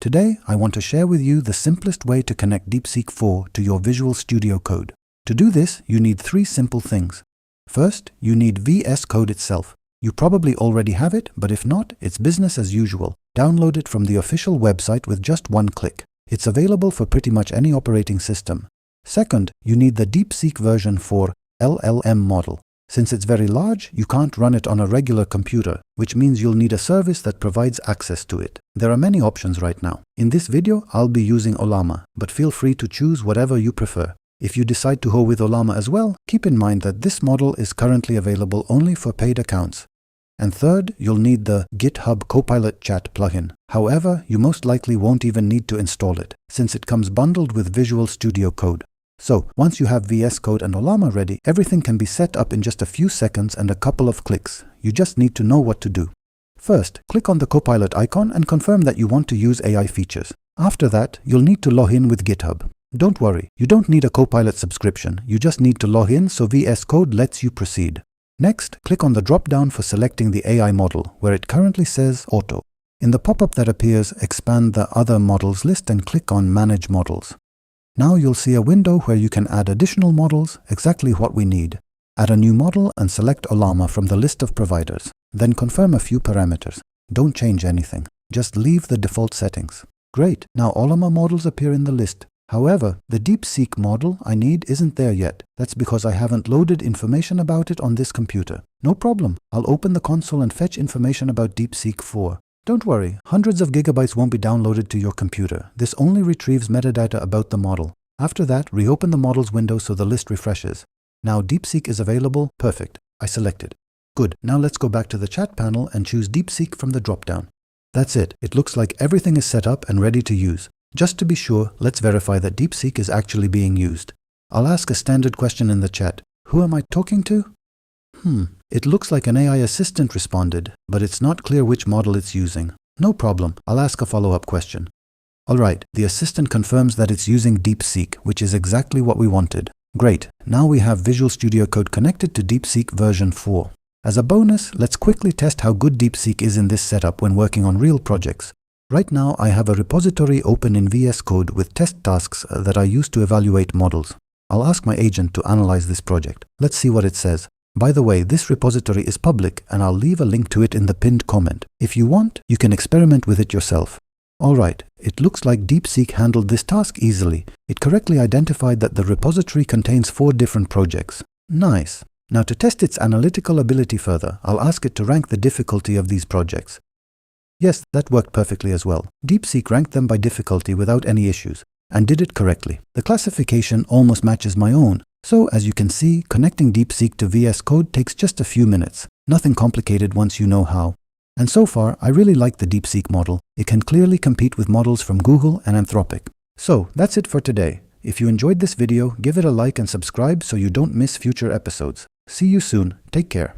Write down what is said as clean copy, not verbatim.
Today, I want to share with you the simplest way to connect DeepSeek 4 to your Visual Studio Code. To do this, you need three simple things. First, you need VS Code itself. You probably already have it, but if not, it's business as usual. Download it from the official website with just one click. It's available for pretty much any operating system. Second, you need the DeepSeek version 4 LLM model. Since it's very large, you can't run it on a regular computer, which means you'll need a service that provides access to it. There are many options right now. In this video, I'll be using Ollama, but feel free to choose whatever you prefer. If you decide to go with Ollama as well, keep in mind that this model is currently available only for paid accounts. And third, you'll need the GitHub Copilot Chat plugin. However, you most likely won't even need to install it, since it comes bundled with Visual Studio Code. So, once you have VS Code and Ollama ready, everything can be set up in just a few seconds and a couple of clicks. You just need to know what to do. First, click on the Copilot icon and confirm that you want to use AI features. After that, you'll need to log in with GitHub. Don't worry, you don't need a Copilot subscription. You just need to log in so VS Code lets you proceed. Next, click on the drop-down for selecting the AI model, where it currently says Auto. In the pop-up that appears, expand the Other Models list and click on Manage Models. Now you'll see a window where you can add additional models, exactly what we need. Add a new model and select Ollama from the list of providers. Then confirm a few parameters. Don't change anything. Just leave the default settings. Great, now Ollama models appear in the list. However, the DeepSeek model I need isn't there yet. That's because I haven't loaded information about it on this computer. No problem. I'll open the console and fetch information about DeepSeek 4. Don't worry, hundreds of gigabytes won't be downloaded to your computer. This only retrieves metadata about the model. After that, reopen the models window so the list refreshes. Now DeepSeek is available. Perfect. I selected. Good. Now let's go back to the chat panel and choose DeepSeek from the drop-down. That's it. It looks like everything is set up and ready to use. Just to be sure, let's verify that DeepSeek is actually being used. I'll ask a standard question in the chat. Who am I talking to? It looks like an AI assistant responded, but it's not clear which model it's using. No problem, I'll ask a follow-up question. Alright, the assistant confirms that it's using DeepSeek, which is exactly what we wanted. Great, now we have Visual Studio Code connected to DeepSeek version 4. As a bonus, let's quickly test how good DeepSeek is in this setup when working on real projects. Right now, I have a repository open in VS Code with test tasks that I use to evaluate models. I'll ask my agent to analyze this project. Let's see what it says. By the way, this repository is public and I'll leave a link to it in the pinned comment. If you want, you can experiment with it yourself. Alright, it looks like DeepSeek handled this task easily. It correctly identified that the repository contains 4 different projects. Nice. Now to test its analytical ability further, I'll ask it to rank the difficulty of these projects. Yes, that worked perfectly as well. DeepSeek ranked them by difficulty without any issues, and did it correctly. The classification almost matches my own. So, as you can see, connecting DeepSeek to VS Code takes just a few minutes. Nothing complicated once you know how. And so far, I really like the DeepSeek model. It can clearly compete with models from Google and Anthropic. So, that's it for today. If you enjoyed this video, give it a like and subscribe so you don't miss future episodes. See you soon. Take care.